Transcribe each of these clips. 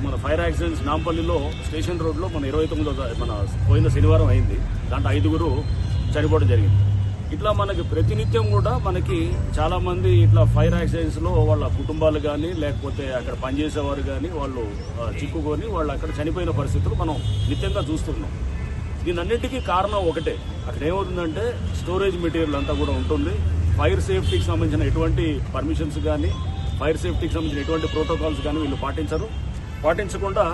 మన fire accidents నాంపల్లిలో station రోడ్లో మన 29వ మన పోయిన శనివారం అయింది. దాంట్లో 5గురు చనిపోవడం జరిగింది. ఇట్లా మనకి ప్రతినిత్యం కూడా మనకి చాలా మంది ఇట్లా ఫైర్ యాక్సిడెంట్స్లో వాళ్ళ కుటుంబాలు కానీ లేకపోతే అక్కడ పనిచేసేవారు కానీ వాళ్ళు చిక్కుకొని వాళ్ళు అక్కడ చనిపోయిన పరిస్థితులు మనం నిత్యంగా చూస్తున్నాం. దీనన్నిటికీ కారణం ఒకటే, అక్కడ ఏమవుతుందంటే స్టోరేజ్ మెటీరియల్ అంతా కూడా ఉంటుంది. ఫైర్ సేఫ్టీకి సంబంధించిన ఎటువంటి పర్మిషన్స్ కానీ ఫైర్ సేఫ్టీకి సంబంధించిన ఎటువంటి ప్రోటోకాల్స్ కానీ వీళ్ళు పాటించకుండా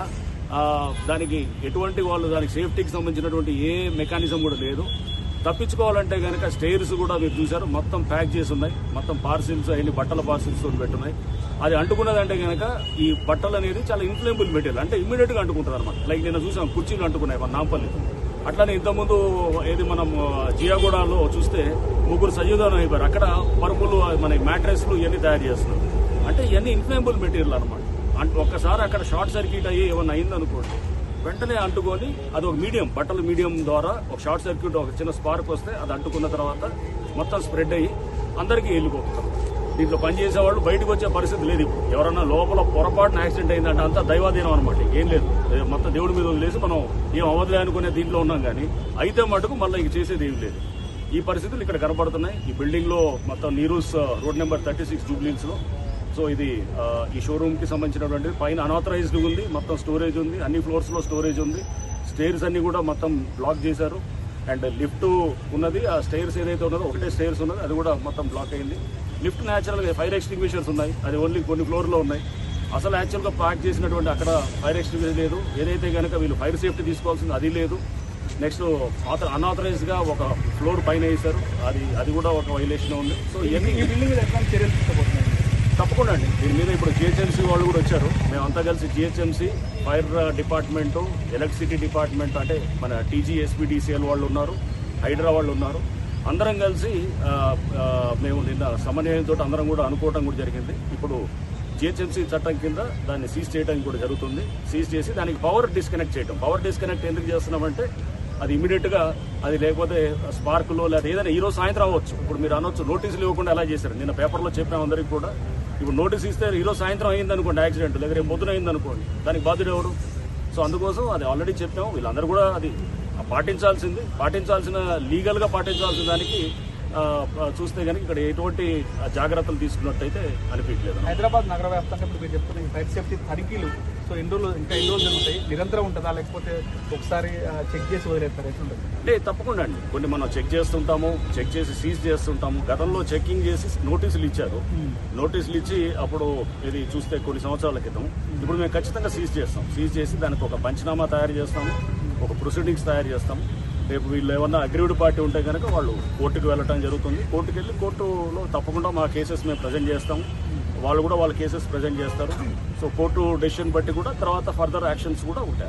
దానికి ఎటువంటి వాళ్ళు దానికి సేఫ్టీకి సంబంధించినటువంటి ఏ మెకానిజం కూడా లేదు. తప్పించుకోవాలంటే కనుక స్టైర్స్ కూడా మీరు చూసారు మొత్తం ప్యాక్ చేసి ఉన్నాయి. మొత్తం పార్సిల్స్ అయిన బట్టల పార్సిల్స్ పెట్టున్నాయి. అది అంటుకున్నదంటే కనుక ఈ బట్టలు అనేది చాలా ఇన్ఫ్లేమబుల్ మెటీరియల్, అంటే ఇమ్మీడియట్గా అంటుకుంటారు అనమాట. లైక్ నేను చూసాం కుర్చీలు అంటుకున్నాయి మన నాంపల్లి. అట్లానే ఇంతకుముందు ఏది మనం జియాగూడలో చూస్తే 3 సజీవదానం అయిపోయారు. అక్కడ పరుపులు మన మ్యాట్రెస్లు ఇవన్నీ తయారు చేస్తున్నారు. అంటే ఇవన్నీ ఇన్ఫ్లేమబుల్ మెటీరియల్ అనమాట. అంటే ఒక్కసారి అక్కడ షార్ట్ సర్క్యూట్ అయ్యి ఏమన్నా అయిందనుకోండి వెంటనే అంటుకొని అది ఒక మీడియం బట్టల మీడియం ద్వారా ఒక షార్ట్ సర్క్యూట్ ఒక చిన్న స్పార్క్ వస్తే అది అంటుకున్న తర్వాత మొత్తం స్ప్రెడ్ అయ్యి అందరికీ వెళ్ళిపోతారు. దీంట్లో పనిచేసే వాళ్ళు బయటకు వచ్చే పరిస్థితి లేదు. ఇప్పుడు ఎవరన్నా లోపల పొరపాటున యాక్సిడెంట్ అయిందంటే అంతా దైవాధీనం అనమాట. ఏం లేదు, మొత్తం దేవుడి మీద వదిలేసి మనం ఏం అవ్వదులే అనుకునే దీంట్లో ఉన్నాం. కానీ అయితే మటుకు మళ్ళీ ఇక చేసేది ఏం లేదు. ఈ పరిస్థితులు ఇక్కడ కనపడుతున్నాయి. ఈ బిల్డింగ్ లో మొత్తం నీరూస్ రోడ్ నెంబర్ 36 జూబ్లీన్స్ లో. సో ఇది ఈ షోరూమ్ కి సంబంధించినటువంటి పైన అన్ఆథరైజ్డ్ ఉంది, మొత్తం స్టోరేజ్ ఉంది, అన్ని ఫ్లోర్స్ లో స్టోరేజ్ ఉంది. స్టైర్స్ అన్ని కూడా మొత్తం బ్లాక్ చేశారు. అండ్ లిఫ్ట్ ఉన్నది, ఆ స్టైర్స్ ఏదైతే ఉన్నదో ఒకటే స్టైర్స్ ఉన్నది, అది కూడా మొత్తం బ్లాక్ అయింది. లిఫ్ట్ న్యాచురల్గా ఫైర్ ఎక్స్టింగ్విషర్స్ ఉన్నాయి, అది ఓన్లీ కొన్ని ఫ్లోర్లో ఉన్నాయి. అసలు యాక్చువల్గా ప్యాక్ చేసినటువంటి అక్కడ ఫైర్ ఎక్స్టింగ్విషర్ లేదు. ఏదైతే కనుక వీళ్ళు ఫైర్ సేఫ్టీ తీసుకోవాల్సింది అది లేదు. నెక్స్ట్ అన్ఆథరైజ్డ్గా ఒక ఫ్లోర్ పైన వేశారు, అది కూడా ఒక వైలేషన్ ఉంది. సో ఇవన్నీ ఈ బిల్డింగ్ మీద ఎట్లాంటి చర్యలు తీసుకోబోతున్నాయి? తప్పకుండా అండి. దీని మీద ఇప్పుడు జిహెచ్ఎంసీ వాళ్ళు కూడా వచ్చారు. మేమంతా కలిసి GHMC, fire department, electricity department, అంటే మన టీజీఎస్పీడీసీఎల్ వాళ్ళు ఉన్నారు, హైడ్రా వాళ్ళు ఉన్నారు. అందరం కలిసి మేము నిన్న సమన్వయంతో అందరం కూడా అనుకోవడం కూడా జరిగింది. ఇప్పుడు జిహెచ్ఎంసీ చట్టం కింద దాన్ని సీజ్ చేయడానికి కూడా జరుగుతుంది. సీజ్ చేసి దానికి పవర్ డిస్కనెక్ట్ చేయడం. పవర్ డిస్కనెక్ట్ ఎందుకు చేస్తున్నామంటే అది ఇమీడియట్గా అది లేకపోతే స్పార్క్లో లేదా ఏదైనా ఈరోజు సాయంత్రం అవ్వచ్చు. ఇప్పుడు మీరు అనొచ్చు నోటీసులు ఇవ్వకుండా ఎలా చేశారు, నిన్న పేపర్లో చెప్పాము అందరికీ కూడా. ఇప్పుడు నోటీస్ ఇస్తే ఈరోజు సాయంత్రం అయింది అనుకోండి యాక్సిడెంట్, లేదా రేపు పొద్దున అయింది అనుకోండి, దానికి బాధ్యుడు ఎవరు? సో అందుకోసం అది ఆల్రెడీ చెప్పాము. వీళ్ళందరూ కూడా అది పాటించాల్సిన లీగల్గా పాటించాల్సిన దానికి చూస్తే కనుక ఇక్కడ ఎటువంటి జాగ్రత్తలు తీసుకున్నట్టయితే అనిపించలేదు. హైదరాబాద్ నగర వ్యాప్తంగా ఇప్పుడు మీరు చెప్తున్న ఈ ఫైర్ సేఫ్టీ తనిఖీలు ఎన్ని రోజులు జరుగుతాయి? నిరంతరం ఉంటుందా, లేకపోతే ఒకసారి చెక్ చేసి వదిలేస్తారు? ఎట్లుంటుంది? లేదు, తప్పకుండా అండి. కొన్ని మనం చెక్ చేస్తుంటాము, చెక్ చేసి సీజ్ చేస్తుంటాము. గతంలో చెక్కింగ్ చేసి నోటీసులు ఇచ్చారు. నోటీసులు ఇచ్చి అప్పుడు ఇది చూస్తే కొన్ని సంవత్సరాల క్రితం. ఇప్పుడు మేము ఖచ్చితంగా సీజ్ చేస్తాం. సీజ్ చేసి దానికి ఒక పంచనామా తయారు చేస్తాము, ఒక ప్రొసీడింగ్స్ తయారు చేస్తాము. రేపు వీళ్ళు ఏమన్నా అగ్రీవ్డ్ పార్టీ ఉంటే కనుక వాళ్ళు కోర్టుకు వెళ్ళటం జరుగుతుంది. కోర్టుకు వెళ్ళి కోర్టులో తప్పకుండా మా కేసెస్ మేము ప్రజెంట్ చేస్తాము, వాళ్ళు కూడా వాళ్ళ కేసెస్ ప్రజెంట్ చేస్తారు. సో కోర్టు డెసిషన్ బట్టి కూడా తర్వాత ఫర్దర్ యాక్షన్స్ కూడా ఉంటాయి.